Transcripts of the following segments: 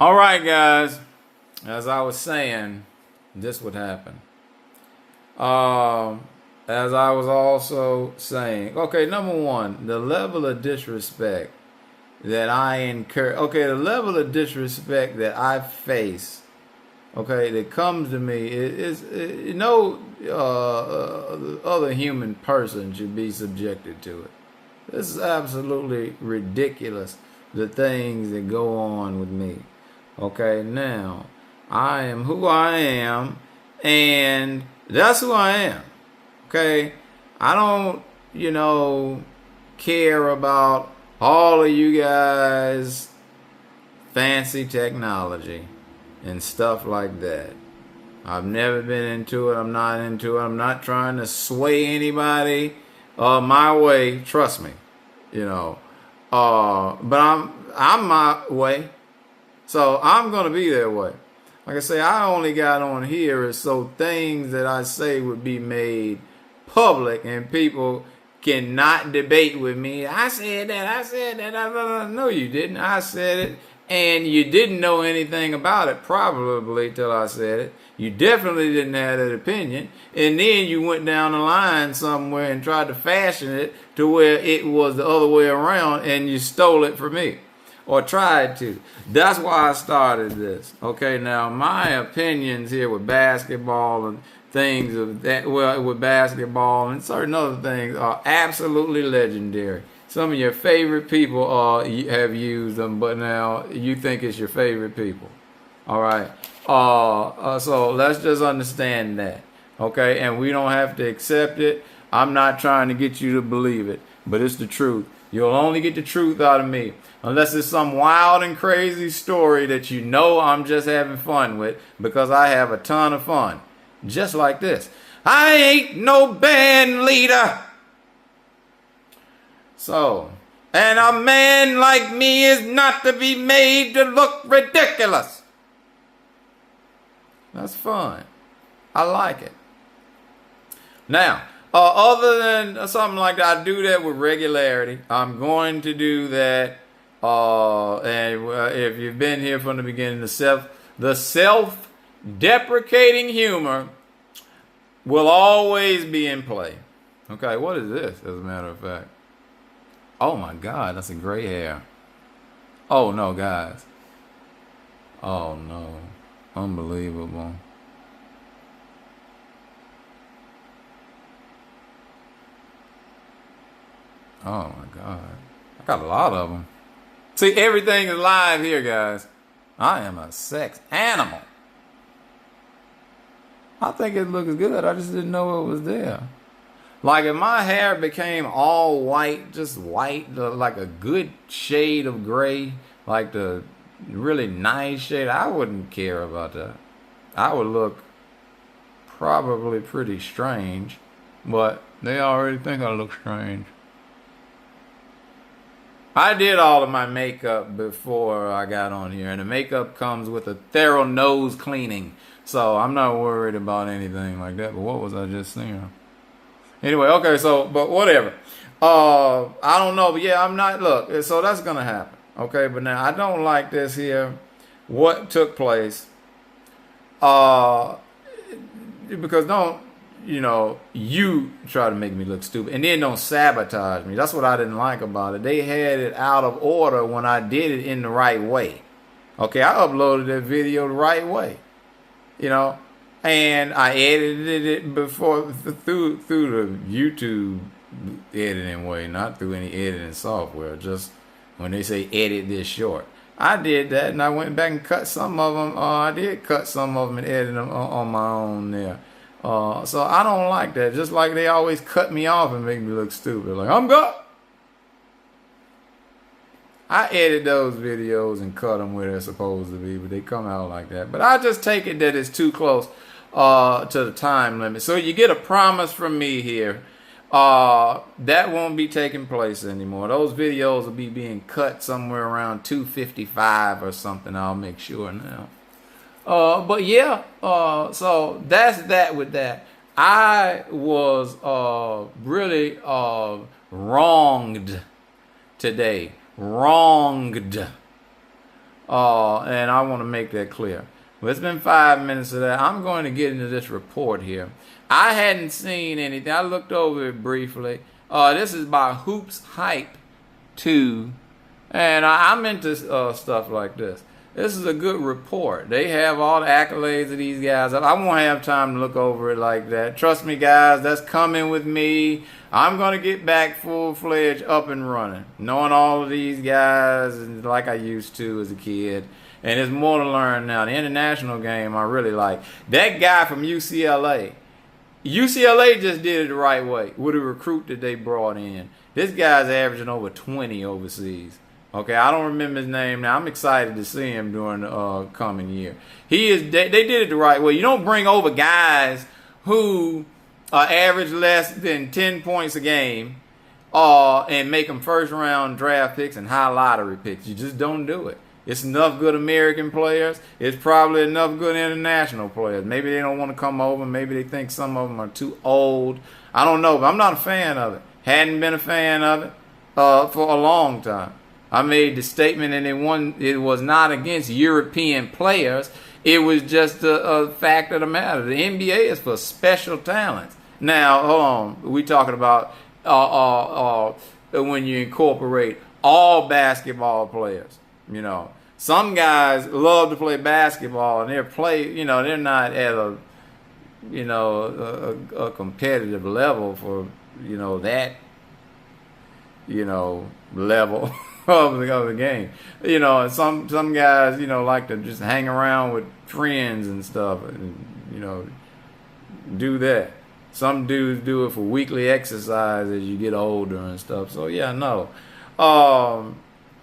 All right, guys. As I was saying, this would happen. As I was also saying, okay, number one, the level of disrespect that I incur. Okay, the level of disrespect that I face. Okay, that comes to me is no other human person should be subjected to it. This is absolutely ridiculous. The things that go on with me. Okay, now I am who I am, and that's who I am. Okay, I don't, care about all of you guys' fancy technology and stuff like that. I've never been into it. I'm not into it. I'm not trying to sway anybody my way. Trust me, but I'm my way. So I'm going to be that way. Like I say, I only got on here is so things that I say would be made public and people cannot debate with me. I said that. No, you didn't. I said it. And you didn't know anything about it probably till I said it. You definitely didn't have that opinion. And then you went down the line somewhere and tried to fashion it to where it was the other way around and you stole it from me. Or tried to. That's why I started this. Okay, now my opinions here with basketball and things of that, well, with basketball and certain other things are absolutely legendary. Some of your favorite people have used them, but now you think it's your favorite people. All right. So let's just understand that. Okay, and we don't have to accept it. I'm not trying to get you to believe it, but it's the truth. You'll only get the truth out of me unless it's some wild and crazy story that I'm just having fun with, because I have a ton of fun. Just like this. I ain't no band leader. So, and a man like me is not to be made to look ridiculous. That's fun. I like it. Now, other than something like that, I do that with regularity. I'm going to do that. And if you've been here from the beginning, the self-deprecating humor will always be in play. Okay, what is this, as a matter of fact? Oh my God, that's a gray hair. Oh no, guys. Oh no. Unbelievable. Oh my God. I got a lot of them. See, everything is live here, guys. I am a sex animal. I think it looks good. I just didn't know it was there. Like if my hair became all white, just white, like a good shade of gray, like the really nice shade, I wouldn't care about that. I would look probably pretty strange, but they already think I look strange. I did all of my makeup before I got on here, and the makeup comes with a thorough nose cleaning, so I'm not worried about anything like that. But what was I just saying? Anyway, okay, so, but whatever. I don't know, but yeah, I'm not, look, so that's going to happen. Okay, but now I don't like this here, what took place, because you try to make me look stupid and then don't sabotage me. That's what I didn't like about it. They had it out of order when I did it in the right way. Okay, I uploaded that video the right way, and I edited it before through the YouTube editing way, not through any editing software. Just when they say edit this short, I did that, and I went back and cut some of them. I did cut some of them and edit them on my own there. So I don't like that. Just like they always cut me off and make me look stupid. Like, I'm good. I edit those videos and cut them where they're supposed to be, but they come out like that. But I just take it that it's too close to the time limit. So you get a promise from me here. That won't be taking place anymore. Those videos will be being cut somewhere around 2:55 or something. I'll make sure now. But yeah, so that's that with that. I was really wronged today. Wronged. And I want to make that clear. Well, it's been 5 minutes of that. I'm going to get into this report here. I hadn't seen anything. I looked over it briefly. This is by Hoops Hype 2. And I'm into stuff like this. This is a good report. They have all the accolades of these guys. I won't have time to look over it like that. Trust me, guys, that's coming with me. I'm going to get back full-fledged up and running, knowing all of these guys like I used to as a kid. And there's more to learn now. The international game I really like. That guy from UCLA. UCLA just did it the right way with a recruit that they brought in. This guy's averaging over 20 overseas. Okay, I don't remember his name now. I'm excited to see him during the coming year. They did it the right way. You don't bring over guys who average less than 10 points a game and make them first-round draft picks and high lottery picks. You just don't do it. It's enough good American players. It's probably enough good international players. Maybe they don't want to come over. Maybe they think some of them are too old. I don't know, but I'm not a fan of it. Hadn't been a fan of it for a long time. I made the statement, and it was not against European players. It was just a fact of the matter. The NBA is for special talents. Now, hold on. We talking about when you incorporate all basketball players. You know, some guys love to play basketball, and they're not at a competitive level for that level. Of the game, and some guys, like to just hang around with friends and stuff, and do that. Some dudes do it for weekly exercise as you get older and stuff. So yeah, no, so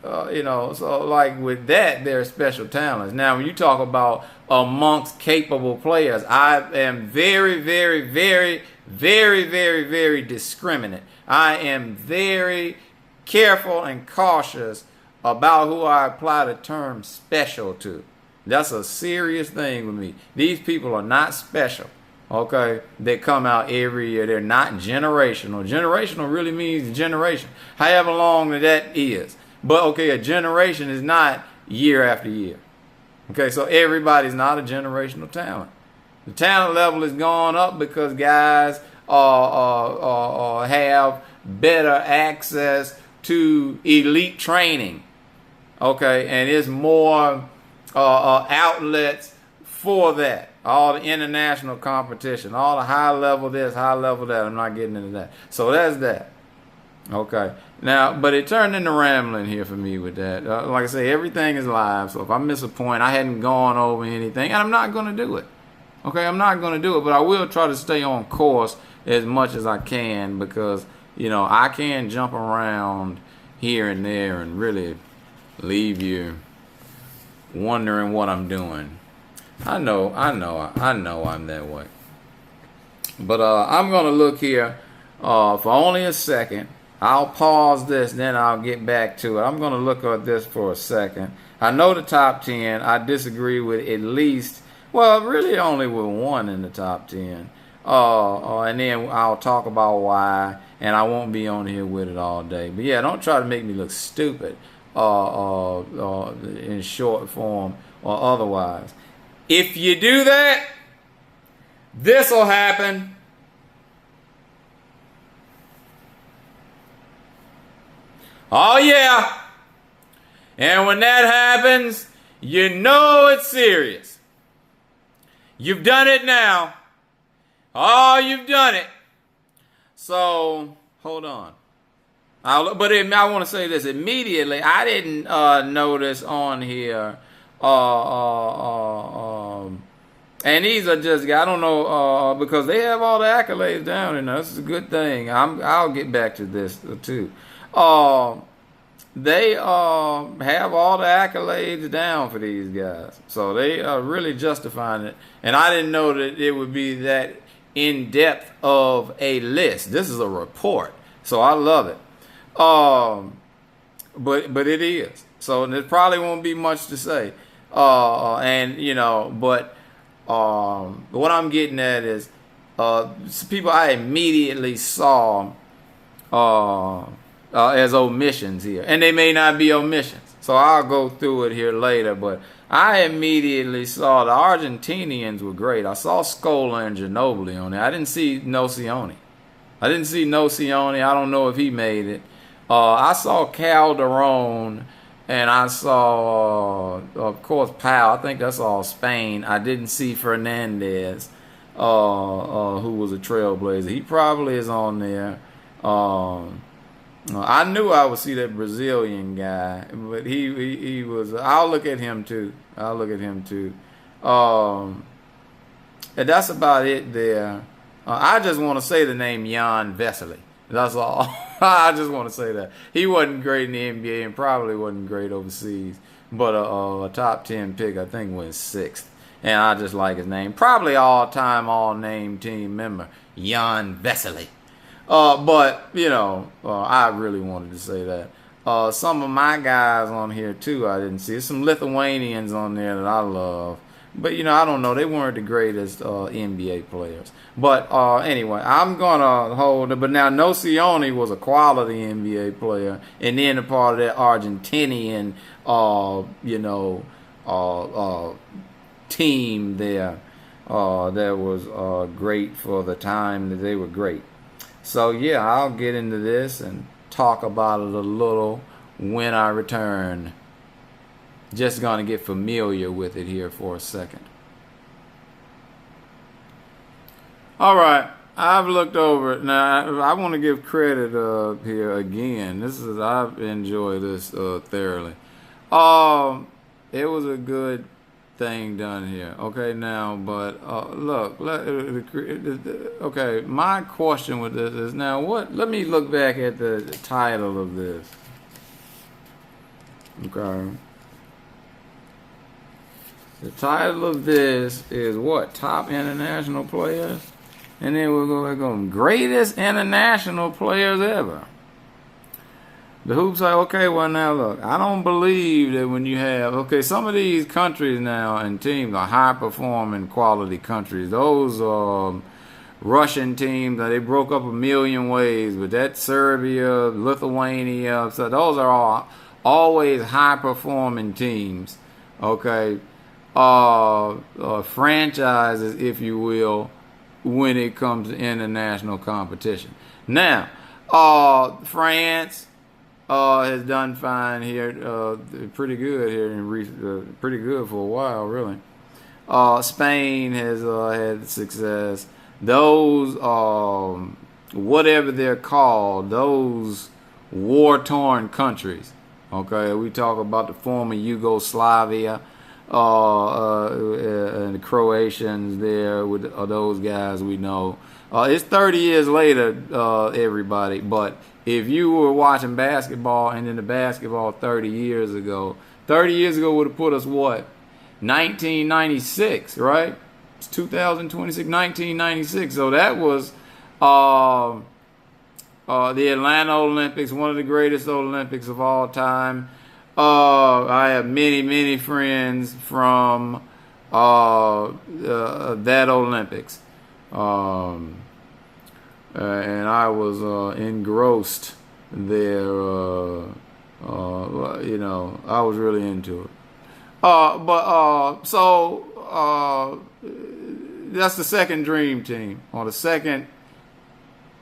like with that, there are special talents. Now, when you talk about amongst capable players, I am very, very, very, very, very, very discriminate. I am very careful and cautious about who I apply the term special to. That's a serious thing with me. These people are not special, okay? They come out every year. They're not generational. Generational really means generation, however long that is. But, okay, a generation is not year after year. Okay, so everybody's not a generational talent. The talent level has gone up because guys have better access to elite training, okay, and there's more outlets for that. All the international competition, all the high level this, high level that. I'm not getting into that. So that's that. Okay. Now, but it turned into rambling here for me with that. Like I say, everything is live. So if I miss a point, I hadn't gone over anything, and I'm not going to do it. Okay, I'm not going to do it, but I will try to stay on course as much as I can because I can jump around here and there and really leave you wondering what I'm doing. I know I'm that way. But I'm going to look here for only a second. I'll pause this, then I'll get back to it. I'm going to look at this for a second. I know the top 10. I disagree with at least, really only with one in the top 10. And then I'll talk about why, and I won't be on here with it all day. But yeah, don't try to make me look stupid in short form or otherwise. If you do that, this will happen. Oh yeah. And when that happens, you know it's serious. You've done it now. Oh, you've done it. So, hold on. I want to say this immediately. I didn't notice on here. And these are just, I don't know, because they have all the accolades down in there. This is a good thing. I'll get back to this too. They have all the accolades down for these guys. So they are really justifying it. And I didn't know that it would be that in depth of a list. This is a report. So I love it. But it is. So there probably won't be much to say. But what I'm getting at is people I immediately saw as omissions here. And they may not be omissions. So I'll go through it here later. But I immediately saw the Argentinians were great. I saw Scola and Ginobili on there. I didn't see Nocioni. I don't know if he made it. I saw Calderon, and I saw, of course, Powell. I think that's all Spain. I didn't see Fernandez, who was a trailblazer. He probably is on there. I knew I would see that Brazilian guy, but he was. I'll look at him too. And that's about it there. I just want to say the name Jan Vesely. That's all. I just want to say that. He wasn't great in the NBA and probably wasn't great overseas. But a top 10 pick, I think, went 6th. And I just like his name. Probably all-time, all-name team member, Jan Vesely. But, I really wanted to say that. Some of my guys on here, too, I didn't see. There's some Lithuanians on there that I love. But, I don't know. They weren't the greatest NBA players. But anyway, I'm going to hold it. But now, Nocioni was a quality NBA player. And then a part of that Argentinian, team there that was great for the time that they were great. So, yeah, I'll get into this and talk about it a little when I return. Just going to get familiar with it here for a second. All right, I've looked over it. Now, I want to give credit here again. I've enjoyed this thoroughly. It was a good thing done here. Okay, now, but look. Okay, my question with this is now what? Let me look back at the title of this. Okay. The title of this is what? Top international players? And then we'll go greatest international players ever. The hoops say, okay, well now look, I don't believe that when you have, some of these countries now and teams are high performing quality countries. Those Russian teams, they broke up a million ways, but that Serbia, Lithuania, so those are all always high performing teams. Okay. Franchises, if you will, when it comes to international competition. Now, France has done fine here, pretty good here pretty good for a while, really. Spain has had success. Those, whatever they're called, those war-torn countries. Okay, we talk about the former Yugoslavia. And the Croatians there with those guys we know. It's 30 years later, everybody. But if you were watching basketball and then the basketball 30 years ago would have put us what? 1996, right? It's 2026, 1996. So that was the Atlanta Olympics, one of the greatest Olympics of all time. I have many friends from that Olympics, and I was engrossed there. I was really into it. So that's the second dream team, or the second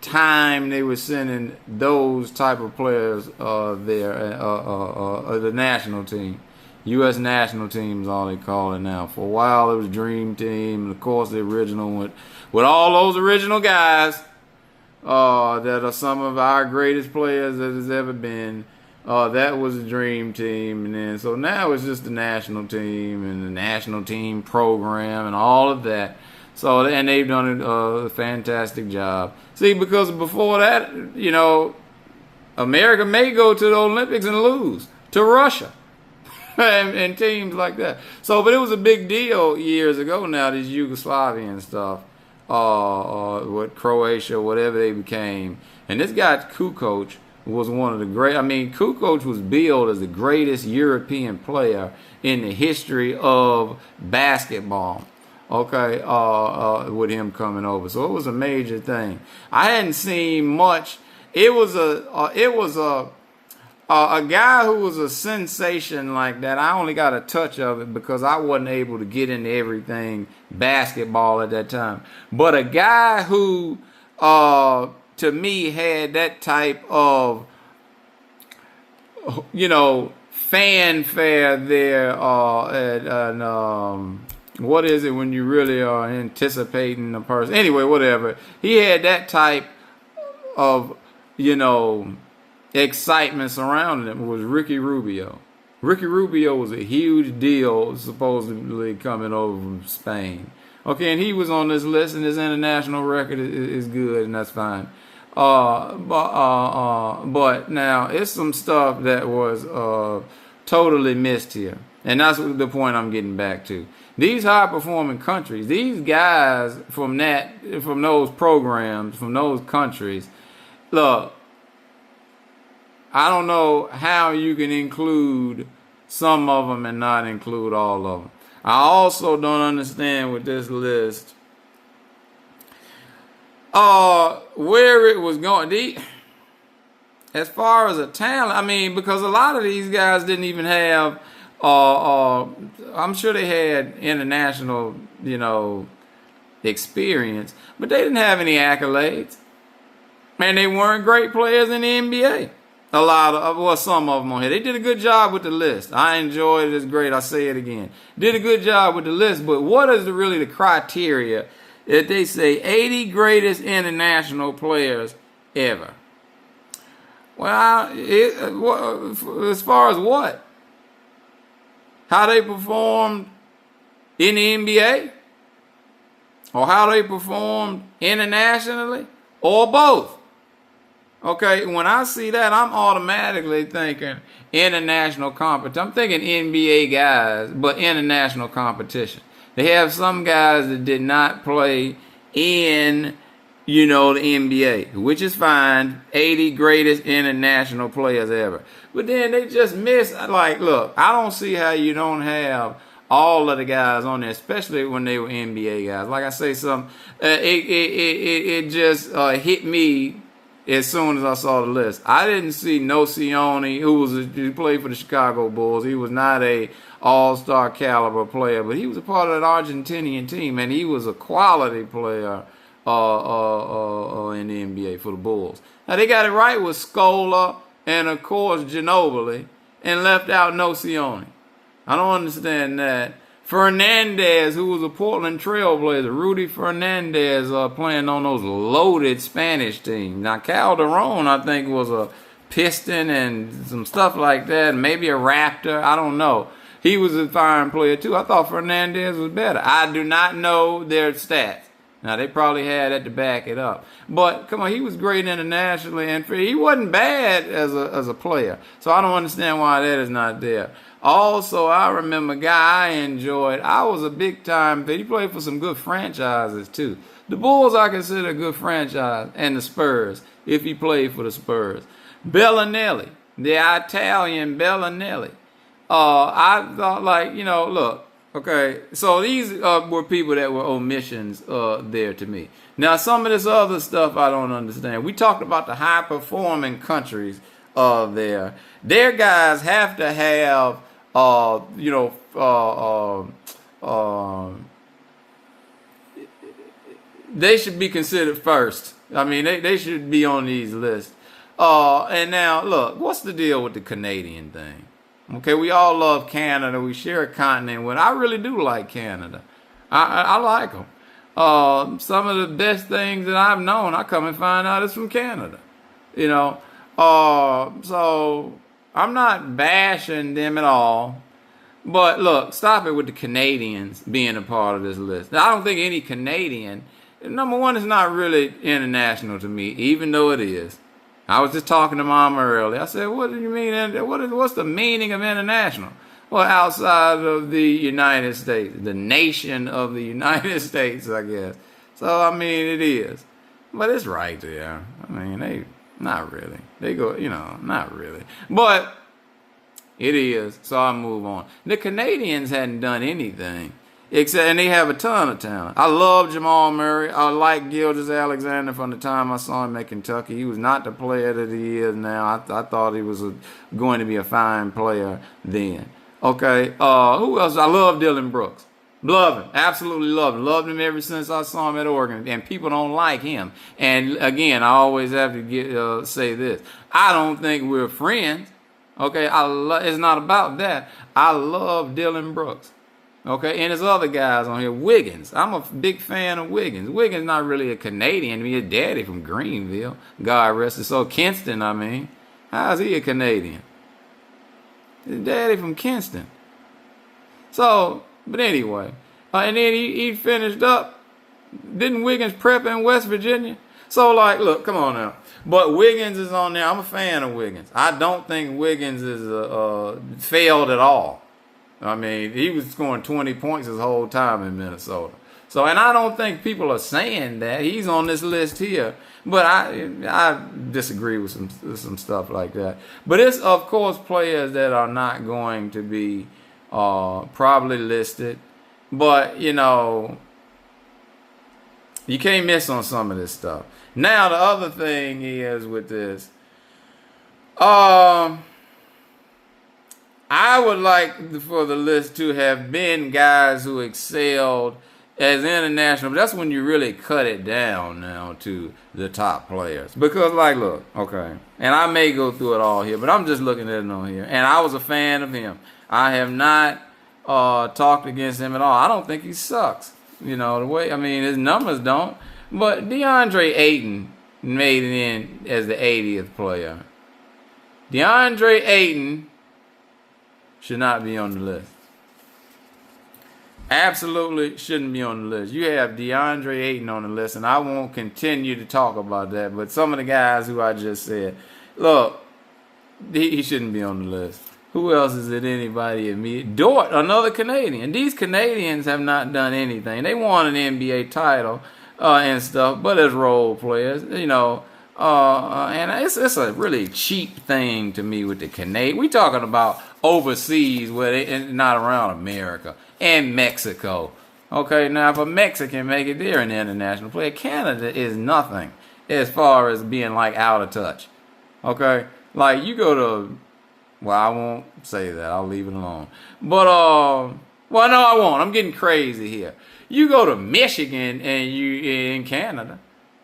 time they were sending those type of players there, the national team. U.S. national team is all they call it now. For a while it was Dream Team, and of course the original with all those original guys that are some of our greatest players that has ever been. That was the Dream Team, and then so now it's just the national team and the national team program and all of that. So, and they've done a fantastic job. See, because before that, America may go to the Olympics and lose to Russia and teams like that. So, but it was a big deal years ago now, these Yugoslavian stuff, with Croatia, whatever they became. And this guy, Kukoc, was one of the great. Kukoc was billed as the greatest European player in the history of basketball. Okay, with him coming over, so it was a major thing. I hadn't seen much. It was a A guy who was a sensation like that, I only got a touch of it because I wasn't able to get into everything basketball at that time. But a guy who, to me, had that type of, fanfare there, what is it when you really are anticipating a person? Anyway, whatever. He had that type of, excitement surrounding him. Was Ricky Rubio. Ricky Rubio was a huge deal, supposedly coming over from Spain. Okay, and he was on this list, and his international record is good, and that's fine. But now it's some stuff that was totally missed here, and that's the point I'm getting back to. These high-performing countries, these guys from those programs, from those countries, look. I don't know how you can include some of them and not include all of them. I also don't understand with this list where it was going. As far as a talent, because a lot of these guys didn't even have, I'm sure they had international, experience, but they didn't have any accolades. And they weren't great players in the NBA. Some of them on here. They did a good job with the list. I enjoyed it. It's great. I say it again. Did a good job with the list, but what is really the criteria that they say 80 greatest international players ever? Well, as far as what? How they performed in the NBA? Or how they performed internationally? Or both? Okay, when I see that, I'm automatically thinking international competition. I'm thinking NBA guys, but international competition. They have some guys that did not play in, the NBA, which is fine. 80 greatest international players ever. But then they just miss, look, I don't see how you don't have all of the guys on there, especially when they were NBA guys. Like I say, it just hit me as soon as I saw the list. I didn't see Nocioni, who played for the Chicago Bulls. He was not a all-star caliber player, but he was a part of that Argentinian team, and he was a quality player in the NBA for the Bulls. Now, they got it right with Scola and, of course, Ginobili, and left out Nocioni. I don't understand that. Fernandez, who was a Portland Trailblazer, Rudy Fernandez, playing on those loaded Spanish teams. Now, Calderon, I think, was a Piston and some stuff like that, maybe a Raptor. I don't know. He was a fine player, too. I thought Fernandez was better. I do not know their stats. Now, they probably had that to back it up. But, come on, he was great internationally, and he wasn't bad as a player. So I don't understand why that is not there. Also, I remember a guy I enjoyed. I was a big-time fan. He played for some good franchises, too. The Bulls I consider a good franchise, and the Spurs, if he played for the Spurs. Bellinelli, the Italian Bellinelli. I thought, look, okay, so these were people that were omissions there to me. Now, some of this other stuff I don't understand. We talked about the high-performing countries there. Their guys have to have they should be considered first. They should be on these lists. And now, look, what's the deal with the Canadian thing? Okay, we all love Canada. We share a continent with. I really do like Canada. I like them. Some of the best things that I've known, I come and find out is from Canada. So I'm not bashing them at all. But look, stop it with the Canadians being a part of this list. Now, I don't think any Canadian, number one, is not really international to me, even though it is. I was just talking to Mama earlier. I said, what do you mean? What's the meaning of international? Well, outside of the United States, the nation of the United States, I guess. So, it is. But it's right there. They, not really. They go, not really. But it is. So I move on. The Canadians hadn't done anything. And they have a ton of talent. I love Jamal Murray. I like Gilgeous-Alexander from the time I saw him at Kentucky. He was not the player that he is now. I thought he was going to be a fine player then. Okay, who else? I love Dylan Brooks. Love him. Absolutely love him. Loved him ever since I saw him at Oregon. And people don't like him. And again, I always have to say this. I don't think we're friends. Okay, it's not about that. I love Dylan Brooks. Okay, and there's other guys on here. Wiggins. I'm a big fan of Wiggins. Wiggins not really a Canadian. I mean, his daddy from Greenville. God rest his soul. Kinston, I mean. How's he a Canadian? His daddy from Kinston. So, but anyway. And then he finished up. Didn't Wiggins prep in West Virginia? So, like, look, come on now. But Wiggins is on there. I'm a fan of Wiggins. I don't think Wiggins is failed at all. I mean, he was scoring 20 points his whole time in Minnesota. So, and I don't think people are saying that. He's on this list here. But I disagree with some stuff like that. But it's, of course, players that are not going to be probably listed. But, you know, you can't miss on some of this stuff. Now, the other thing is with this, I would like for the list to have been guys who excelled as international. But that's when you really cut it down now to the top players. Because, like, look, okay, and I may go through it all here, but I'm just looking at it on here. And I was a fan of him. I have not talked against him at all. I don't think he sucks. You know, the way, I mean, his numbers don't. But DeAndre Ayton made it in as the 80th player. DeAndre Ayton should not be on the list. Absolutely shouldn't be on the list. You have DeAndre Ayton on the list, and I won't continue to talk about that. But some of the guys who I just said, look, he shouldn't be on the list. Who else is it? Anybody immediate? Dort, another Canadian. These Canadians have not done anything. They won an NBA title and stuff, but as role players, you know, and it's a really cheap thing to me with the Canadian. We talking about overseas where they not around America and Mexico. Okay, now if a Mexican make it, they're an international player. Canada is nothing as far as being like out of touch. Okay, like you go to. Well, I won't say that. I'll leave it alone. But, well, no, I won't. I'm getting crazy here. You go to Michigan and you in Canada.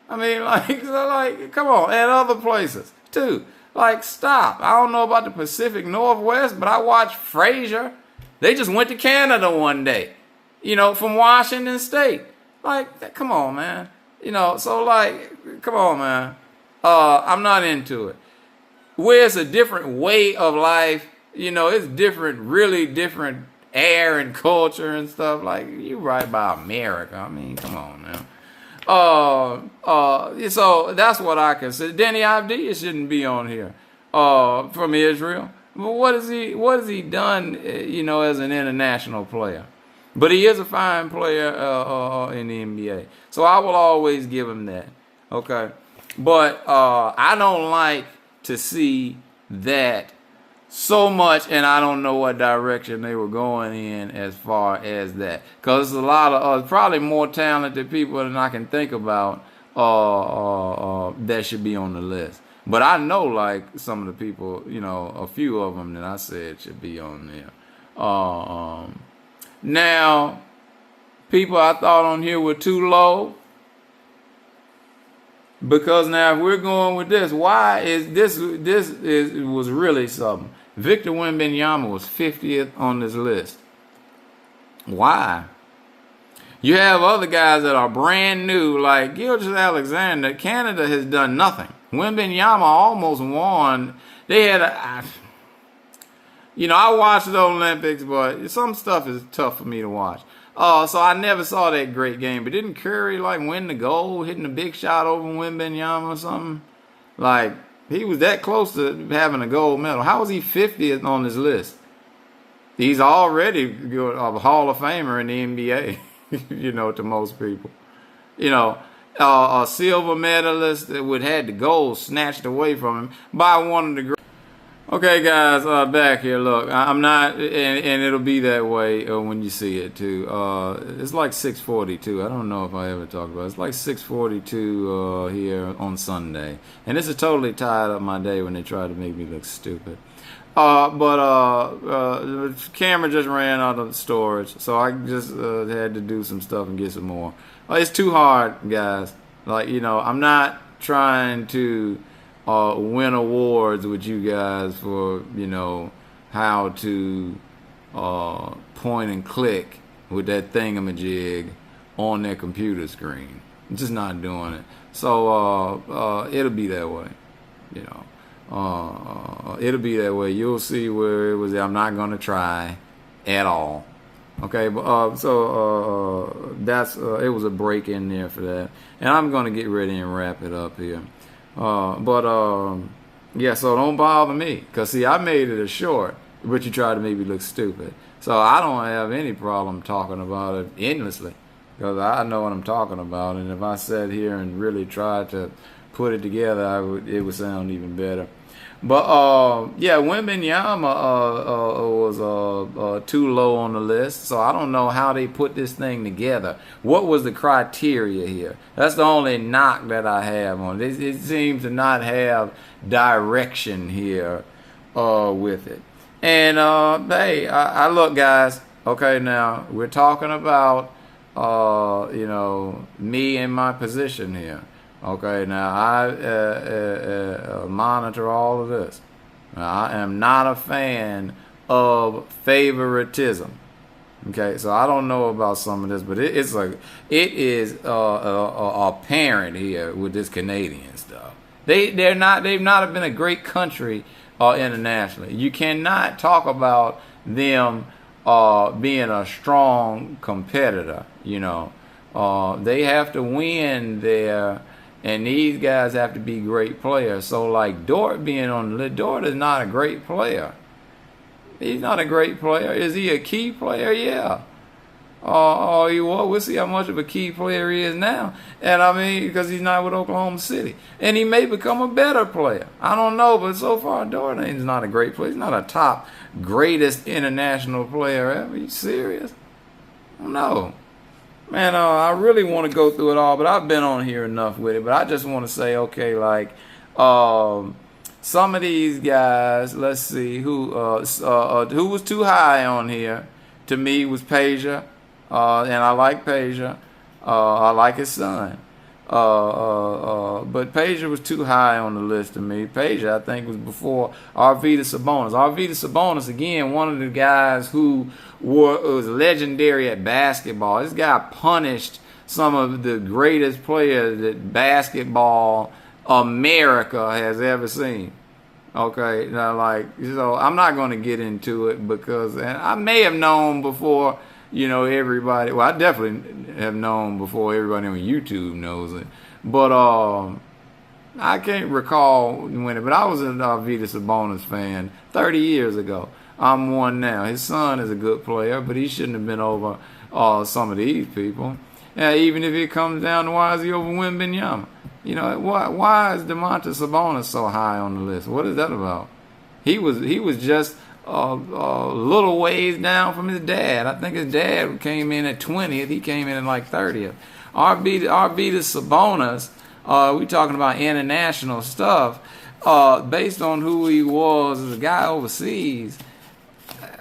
I mean, like, come on. And other places, too. Like, stop. I don't know about the Pacific Northwest, but I watched Frasier. They just went to Canada one day, you know, from Washington State. Like, come on, man. You know, so, like, come on, man. I'm not into it. Where it's a different way of life, you know, it's different, really different air and culture and stuff. Like, you write about America. I mean, come on now. So that's what I consider. Danny Avdija shouldn't be on here from Israel. But what has he done, you know, as an international player? But he is a fine player in the NBA. So I will always give him that. Okay. But I don't like to see that so much, and I don't know what direction they were going in as far as that. Because there's a lot of probably more talented people than I can think about that should be on the list. But I know, like, some of the people, you know, a few of them that I said should be on there. Now, people I thought on here were too low. Because now, if we're going with this, why is this was really something. Victor Wembanyama was 50th on this list. Why? You have other guys that are brand new, like Gilgeous-Alexander. Canada has done nothing. Wembanyama almost won. They had you know, I watched the Olympics, but some stuff is tough for me to watch. So I never saw that great game. But didn't Curry, like, win the gold, hitting a big shot over Wembanyama or something? Like, he was that close to having a gold medal. How was he 50th on this list? He's already a Hall of Famer in the NBA, you know, to most people. You know, a silver medalist that would had the gold snatched away from him by one of the great. Okay, guys, back here. Look, I'm not, and it'll be that way when you see it too. It's like 6:42. I don't know if I ever talked about it. It's like 6:42 here on Sunday, and this is totally tied up my day when they try to make me look stupid. The camera just ran out of storage, so I just had to do some stuff and get some more. It's too hard, guys. Like, I'm not trying to win awards with you guys for, how to point and click with that thingamajig on their computer screen. I'm just not doing it. So it'll be that way, it'll be that way. You'll see where it was. I'm not going to try at all. Okay, but that's it was a break in there for that, and I'm going to get ready and wrap it up here. Yeah, so don't bother me, because see, I made it a short, but you try to make me look stupid. So I don't have any problem talking about it endlessly, because I know what I'm talking about, and if I sat here and really tried to put it together, it would sound even better. But yeah, Wembanyama was too low on the list, so I don't know how they put this thing together. What was the criteria here? That's the only knock that I have on it. It seems to not have direction here with it. And hey, I look, guys. Okay, now we're talking about me and my position here. Okay, now I monitor all of this. Now, I am not a fan of favoritism. Okay, so I don't know about some of this, but it is apparent here with this Canadian stuff. They've not been a great country internationally. You cannot talk about them being a strong competitor. They have to win there. And these guys have to be great players. So, like Dort being on the list, Dort is not a great player. He's not a great player. Is he a key player? Yeah. We'll see how much of a key player he is now. And I mean, because he's not with Oklahoma City. And he may become a better player. I don't know, but so far, Dort is not a great player. He's not a top, greatest international player ever. Are you serious? No. Man, I really want to go through it all, but I've been on here enough with it. But I just want to say, okay, like some of these guys, let's see, who was too high on here to me was Peja, and I like Peja. I like his son. But Peja was too high on the list to me. Peja, I think, was before Arvydas Sabonis. Arvydas Sabonis, again, one of the guys who was legendary at basketball. This guy punished some of the greatest players that basketball America has ever seen. Okay, now, so I'm not going to get into it because I may have known before, everybody. Well, I definitely have known before everybody on YouTube knows it. But I can't recall when but I was an Arvydas Sabonis fan 30 years ago. I'm one now. His son is a good player, but he shouldn't have been over some of these people. Even if it comes down to why is he over Wembanyama? Why is DeMontis Sabonis so high on the list? What is that about? He was just a little ways down from his dad. I think his dad came in at 20th. He came in at like 30th. Arvydas Sabonis, we talking about international stuff, based on who he was as a guy overseas.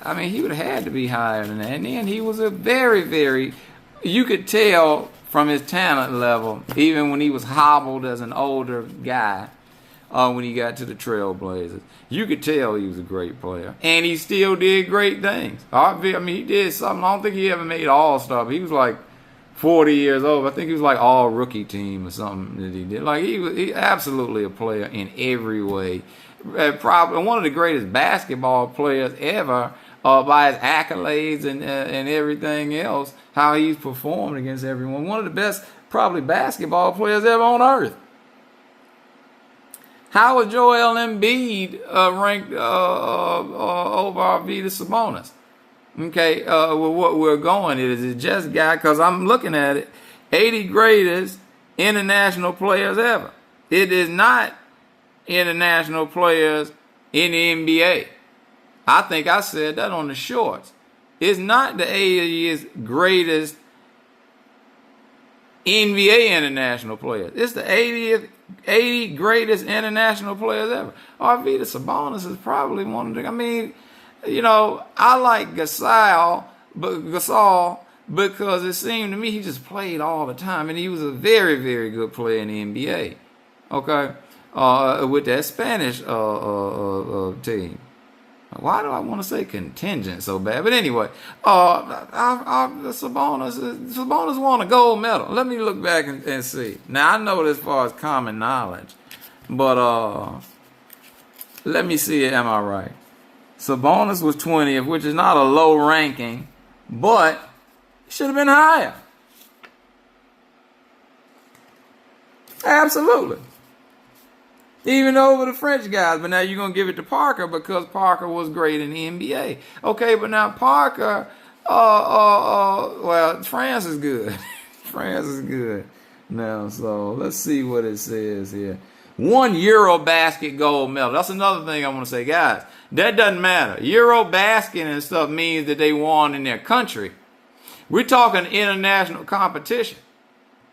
I mean, he would have had to be higher than that. And then he was a very, very, you could tell from his talent level, even when he was hobbled as an older guy, when he got to the Trailblazers. You could tell he was a great player. And he still did great things. He did something. I don't think he ever made All-Star, but he was like 40 years old. I think he was like All-Rookie Team or something that he did. Like, he absolutely a player in every way. Probably one of the greatest basketball players ever, by his accolades and everything else, how he's performed against everyone. One of the best, probably, basketball players ever on earth. How is Joel Embiid ranked over Arvydas Sabonis? Okay, what we're going is it just guy, because I'm looking at it, 80 greatest international players ever. It is not international players in the NBA. I think I said that on the shorts. It's not the 80th greatest NBA international players. It's the 80 greatest international players ever. Arvydas Sabonis is probably one of the. I mean, I like Gasol because it seemed to me he just played all the time, and he was a very, very good player in the NBA. Okay, with that Spanish team. Why do I want to say contingent so bad? But anyway, Sabonis won a gold medal. Let me look back and see. Now, I know this as far as common knowledge, but let me see, am I right? Sabonis was 20th, which is not a low ranking, but it should have been higher. Absolutely. Even over the French guys, but now you're going to give it to Parker because Parker was great in the NBA. Okay, but now Parker, well, France is good. France is good now, so let's see what it says here. 1 Eurobasket gold medal. That's another thing I want to say, guys. That doesn't matter. Eurobasket and stuff means that they won in their country. We're talking international competition.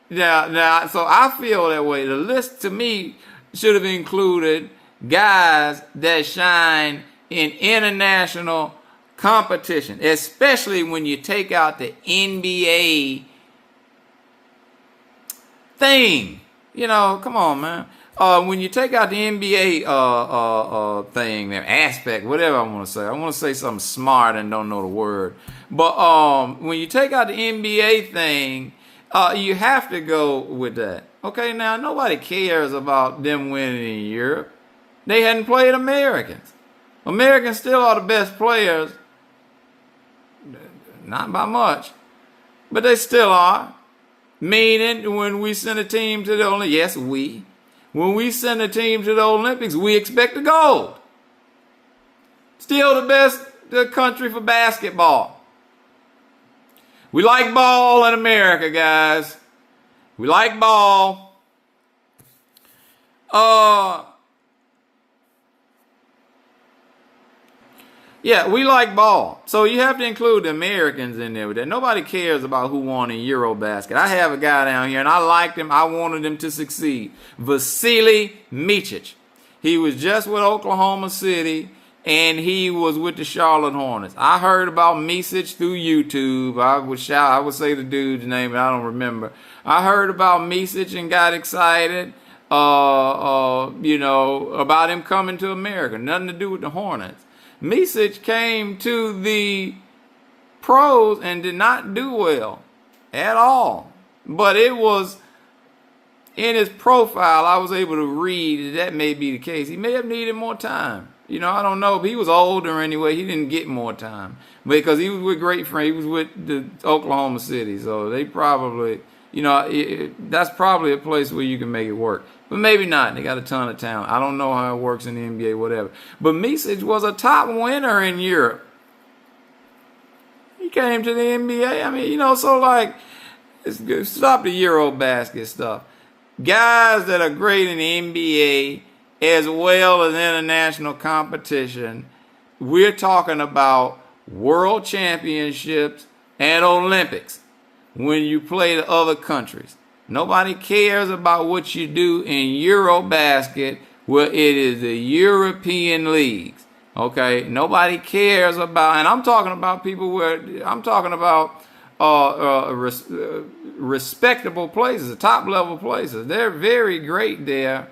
Now, so I feel that way. The list to me should have included guys that shine in international competition, especially when you take out the NBA thing. Come on, man. When you take out the NBA thing, their aspect, whatever I want to say. I want to say something smart and don't know the word. But when you take out the NBA thing, you have to go with that. Okay, now nobody cares about them winning in Europe. They hadn't played Americans. Americans still are the best players. Not by much. But they still are. Meaning, when we send a team to the Olympics, yes, when we send a team to the Olympics, we expect the gold. Still the best country for basketball. We like ball in America, guys. We like ball. Yeah, we like ball. So you have to include the Americans in there with that. Nobody cares about who won in Eurobasket. I have a guy down here, and I liked him. I wanted him to succeed. Vasily Micic. He was just with Oklahoma City, and he was with the Charlotte Hornets. I heard about Micic through YouTube. I would say the dude's name, but I don't remember. I heard about Micic and got excited, about him coming to America. Nothing to do with the Hornets. Micic came to the pros and did not do well at all. But it was in his profile, I was able to read that may be the case. He may have needed more time. I don't know. But he was older anyway. He didn't get more time because he was with great friends. He was with the Oklahoma City. So they probably, that's probably a place where you can make it work. But maybe not. They got a ton of talent. I don't know how it works in the NBA, whatever. But Micic was a top winner in Europe. He came to the NBA. I mean, so like, it's good. Stop the Eurobasket stuff. Guys that are great in the NBA as well as international competition, we're talking about world championships and Olympics when you play the other countries. Nobody cares about what you do in Eurobasket, where it is the European leagues. Okay, nobody cares about, and I'm talking about people respectable places, top level places. They're very great there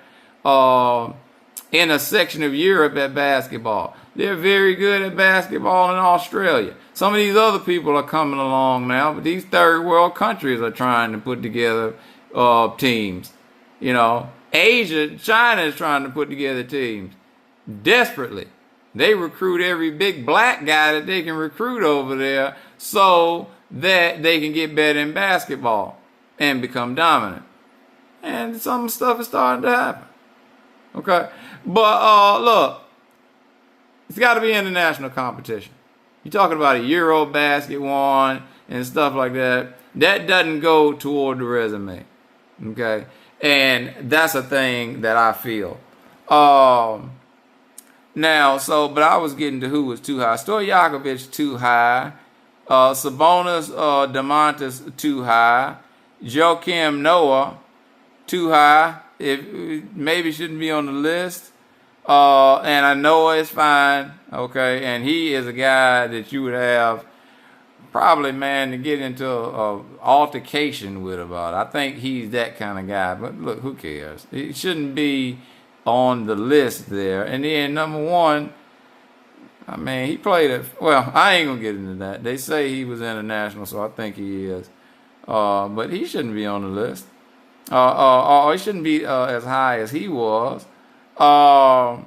in a section of Europe at basketball. They're very good at basketball in Australia. Some of these other people are coming along now, but these third world countries are trying to put together teams. Asia, China is trying to put together teams desperately. They recruit every big black guy that they can recruit over there so that they can get better in basketball and become dominant. And some stuff is starting to happen. Okay? But look, it's got to be international competition. You're talking about a Eurobasket one and stuff like that. That doesn't go toward the resume. Okay? And that's a thing that I feel. Now, but I was getting to who was too high. Stojakovic too high. Sabonis, Demontis too high. Joakim Noah too high. Maybe shouldn't be on the list. And I know it's fine. Okay, and he is a guy that you would have probably, man, to get into a altercation with about. I think he's that kind of guy. But look, who cares? He shouldn't be on the list there. And then number one, I mean, he played it. Well, I ain't gonna get into that. They say he was international, so I think he is. But he shouldn't be on the list. Or he shouldn't be as high as he was. And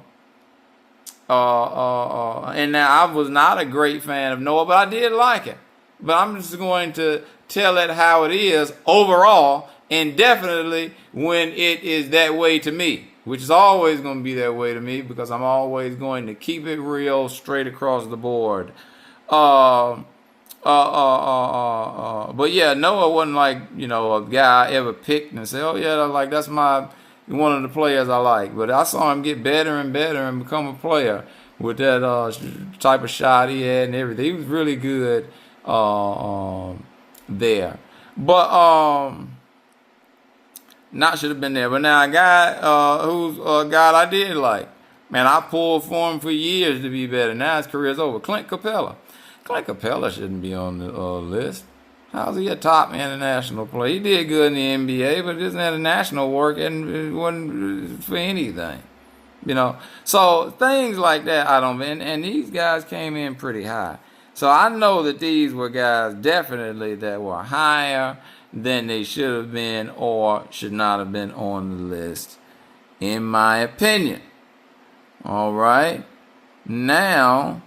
now I was not a great fan of Noah, but I did like it. But I'm just going to tell it how it is overall, and definitely when it is that way to me, which is always going to be that way to me because I'm always going to keep it real straight across the board. But yeah, Noah wasn't like, a guy I ever picked and said, oh yeah, like that's one of the players I like. But I saw him get better and better and become a player with that type of shot he had and everything. He was really good there. But not should have been there. But now a guy who's a guy I did like. Man, I pulled for him for years to be better. Now his career's over. Clint Capella. Clint Capella shouldn't be on the list. How's he a top international player? He did good in the NBA, but his international work and it wasn't for anything. So things like that I don't. And these guys came in pretty high. So I know that these were guys definitely that were higher than they should have been or should not have been on the list, in my opinion. All right. Now,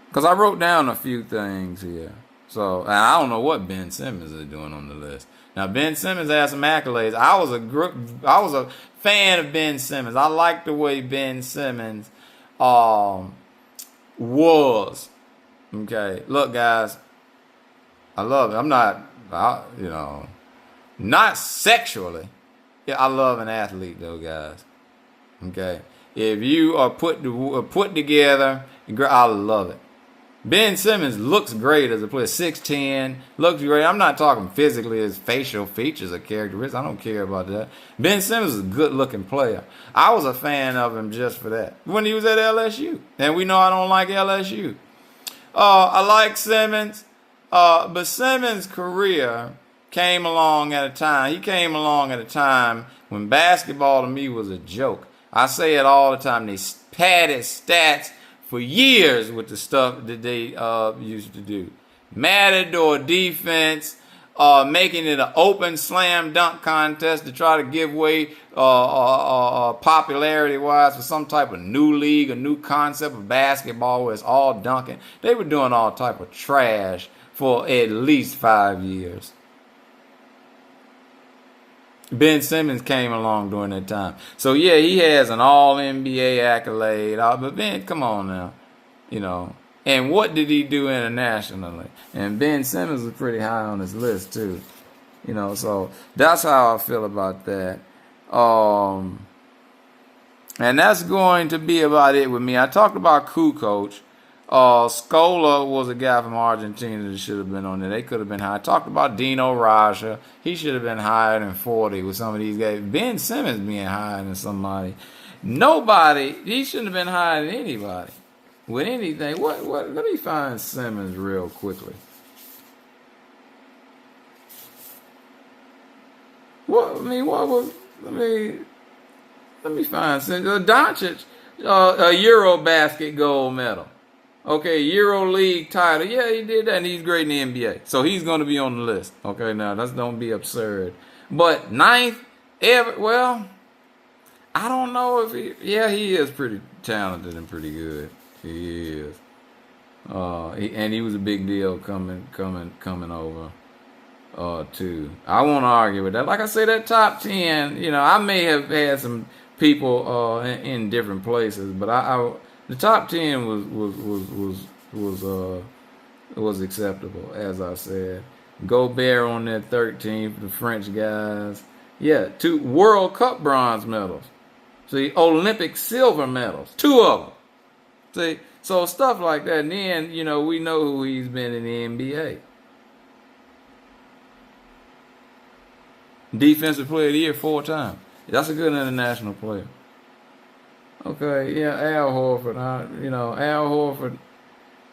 because I wrote down a few things here. So, and I don't know what Ben Simmons is doing on the list. Now, Ben Simmons has some accolades. I was a fan of Ben Simmons. I liked the way Ben Simmons was. Okay. Look, guys, I love it. I'm not, not sexually. Yeah, I love an athlete, though, guys. Okay. If you are put together, I love it. Ben Simmons looks great as a player. 6'10", looks great. I'm not talking physically, his facial features or characteristics. I don't care about that. Ben Simmons is a good-looking player. I was a fan of him just for that. When he was at LSU. And we know I don't like LSU. I like Simmons. But Simmons' career came along at a time. He came along at a time when basketball to me was a joke. I say it all the time. They padded stats for years with the stuff that they used to do. Matador defense, making it an open slam dunk contest to try to give way popularity-wise for some type of new league, a new concept of basketball where it's all dunking. They were doing all type of trash for at least 5 years. Ben Simmons came along during that time. So, yeah, he has an all-NBA accolade. But Ben, come on now. And what did he do internationally? And Ben Simmons was pretty high on his list, too. So that's how I feel about that. And that's going to be about it with me. I talked about Kukoc. Scola was a guy from Argentina that should have been on there. They could have been high. I talked about Dino Raja. He should have been higher than 40 with some of these guys. Ben Simmons being higher than somebody. He shouldn't have been higher than anybody with anything. What? Let me find Simmons real quickly. Let me find Simmons. Doncic, a Eurobasket gold medal. Okay, Euro League title. Yeah, he did that, and he's great in the NBA. So he's going to be on the list. Okay, now, don't be absurd. But ninth ever, well, I don't know if he is pretty talented and pretty good. He is. And he was a big deal coming over, too. I won't argue with that. Like I say, that top 10, I may have had some people in different places, but the top 10 was acceptable, as I said. Gobert on that 13 for the French guys. Yeah, 2 World Cup bronze medals. See, Olympic silver medals, 2 of them. See, so stuff like that. And then, we know who he's been in the NBA. Defensive player of the year 4 times. That's a good international player. Okay, yeah, Al Horford. Al Horford.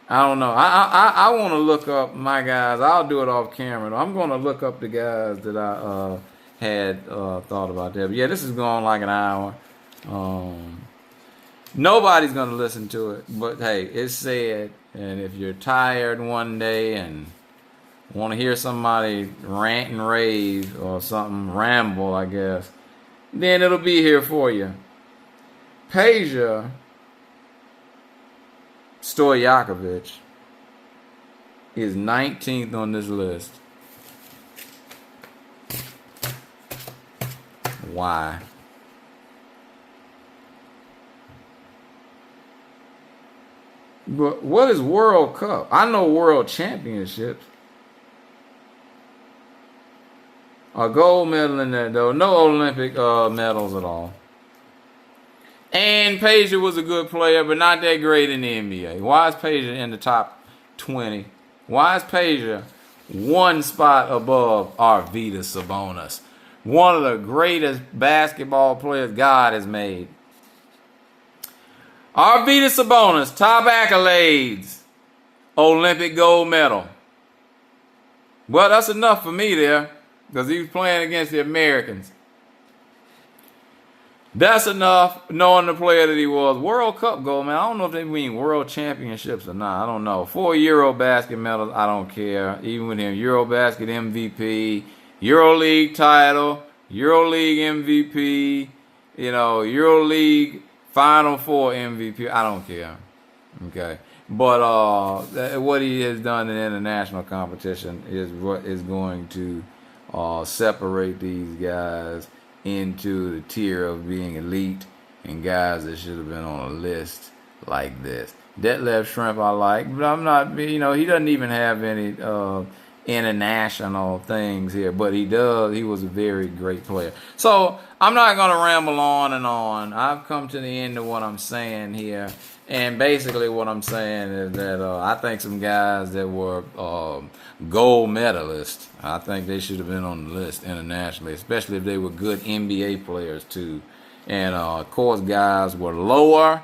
I don't know. I want to look up my guys. I'll do it off camera. I'm going to look up the guys that I had thought about that. But yeah, this is going like an hour. Nobody's going to listen to it. But hey, it's said. And if you're tired one day and want to hear somebody rant and rave or something, ramble, I guess, then it'll be here for you. Peja Stojakovic is 19th on this list. Why? But what is World Cup? I know World Championships. A gold medal in there, though. No Olympic medals at all. And Peja was a good player, but not that great in the NBA. Why is Peja in the top 20? Why is Peja 1 spot above Arvydas Sabonis? One of the greatest basketball players God has made. Arvydas Sabonis, top accolades. Olympic gold medal. Well, that's enough for me there. Because he was playing against the Americans. That's enough knowing the player that he was. World Cup gold, man. I don't know if they mean World Championships or not. I don't know. 4 Eurobasket medals, I don't care. Even with him, Eurobasket MVP, EuroLeague title, EuroLeague MVP, EuroLeague Final Four MVP. I don't care. Okay. But what he has done in international competition is what is going to separate these guys into the tier of being elite and guys that should have been on a list like this. Detlef Schrempf I like, but I'm not, he doesn't even have any international things here, but he does. He was a very great player. So I'm not going to ramble on and on. I've come to the end of what I'm saying here. And basically what I'm saying is that I think some guys that were gold medalists, I think they should have been on the list internationally, especially if they were good NBA players too. And of course, guys were lower.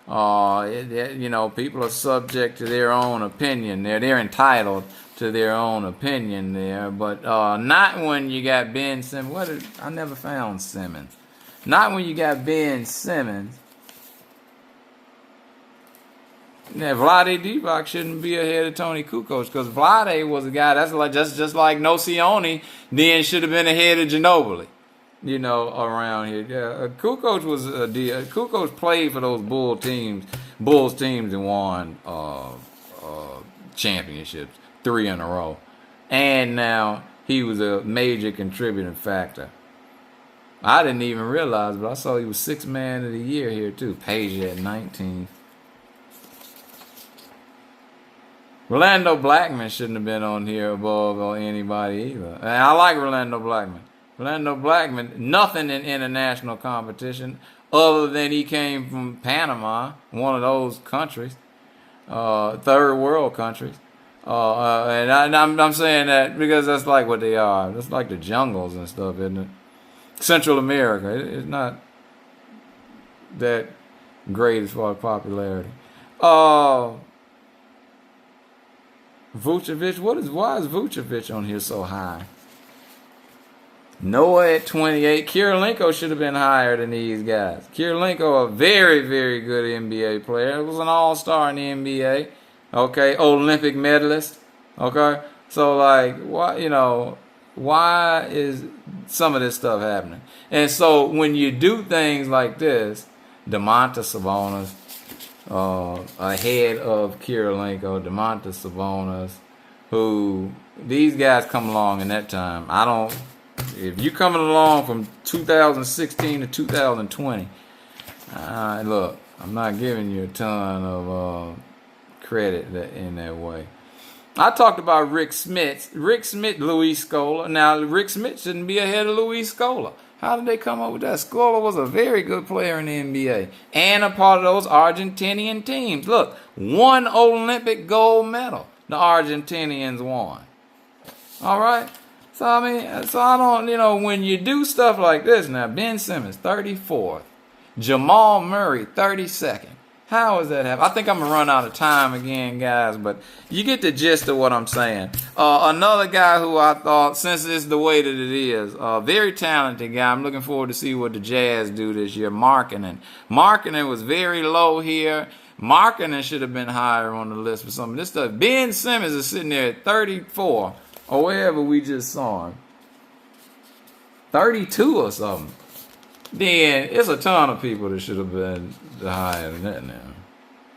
People are subject to their own opinion. They're entitled to their own opinion there, but not when you got Ben Simmons. I never found Simmons. Not when you got Ben Simmons. Yeah, Vlade Divac shouldn't be ahead of Tony Kukoc because Vlade was a guy that's like just like Nocioni then should have been ahead of Ginobili, around here. Yeah, Kukoc was Kukoc played for those Bulls teams and won championships 3 in a row, and now he was a major contributing factor. I didn't even realize, but I saw he was 6th man of the year here too. Peja at 19. Rolando Blackman shouldn't have been on here above anybody either. And I like Rolando Blackman. Rolando Blackman, nothing in international competition other than he came from Panama, one of those countries, third world countries. And I'm saying that because that's like what they are. That's like the jungles and stuff, isn't it? Central America, it's not that great as far as popularity. Vucevic, why is Vucevic on here so high? Noah at 28. Kirilenko should have been higher than these guys. Kirilenko, a very, very good NBA player. He was an all-star in the NBA. Okay, Olympic medalist. Okay, so why is some of this stuff happening? And so when you do things like this, Domantas Sabonis, ahead of Kirilenko, Domantas Sabonis, who these guys come along in that time. If you coming along from 2016 to 2020, look, I'm not giving you a ton of credit in that way. I talked about Rick Smith, Luis Scola. Now, Rick Smith shouldn't be ahead of Luis Scola. How did they come up with that? Scola was a very good player in the NBA and a part of those Argentinian teams. Look, 1 Olympic gold medal the Argentinians won. All right? So, I mean, so I don't, when you do stuff like this now, Ben Simmons, 34th. Jamal Murray, 32nd. How is that happening? I think I'm going to run out of time again, guys, but you get the gist of what I'm saying. Another guy who I thought, since it's the way that it is, very talented guy. I'm looking forward to see what the Jazz do this year. Markkanen. Markkanen was very low here. Markkanen should have been higher on the list for some of this stuff. Ben Simmons is sitting there at 34, or wherever we just saw him. 32 or something. Then it's a ton of people that should have been higher than that now.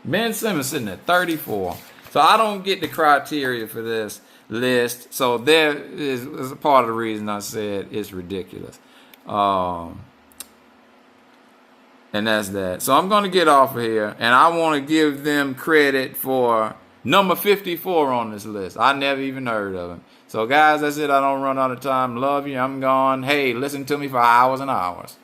Ben Simmons sitting at 34. So I don't get the criteria for this list. So there is a part of the reason I said it's ridiculous. And that's that. So I'm going to get off of here. And I want to give them credit for number 54 on this list. I never even heard of him. So guys, that's it. I don't run out of time. Love you. I'm gone. Hey, listen to me for hours and hours.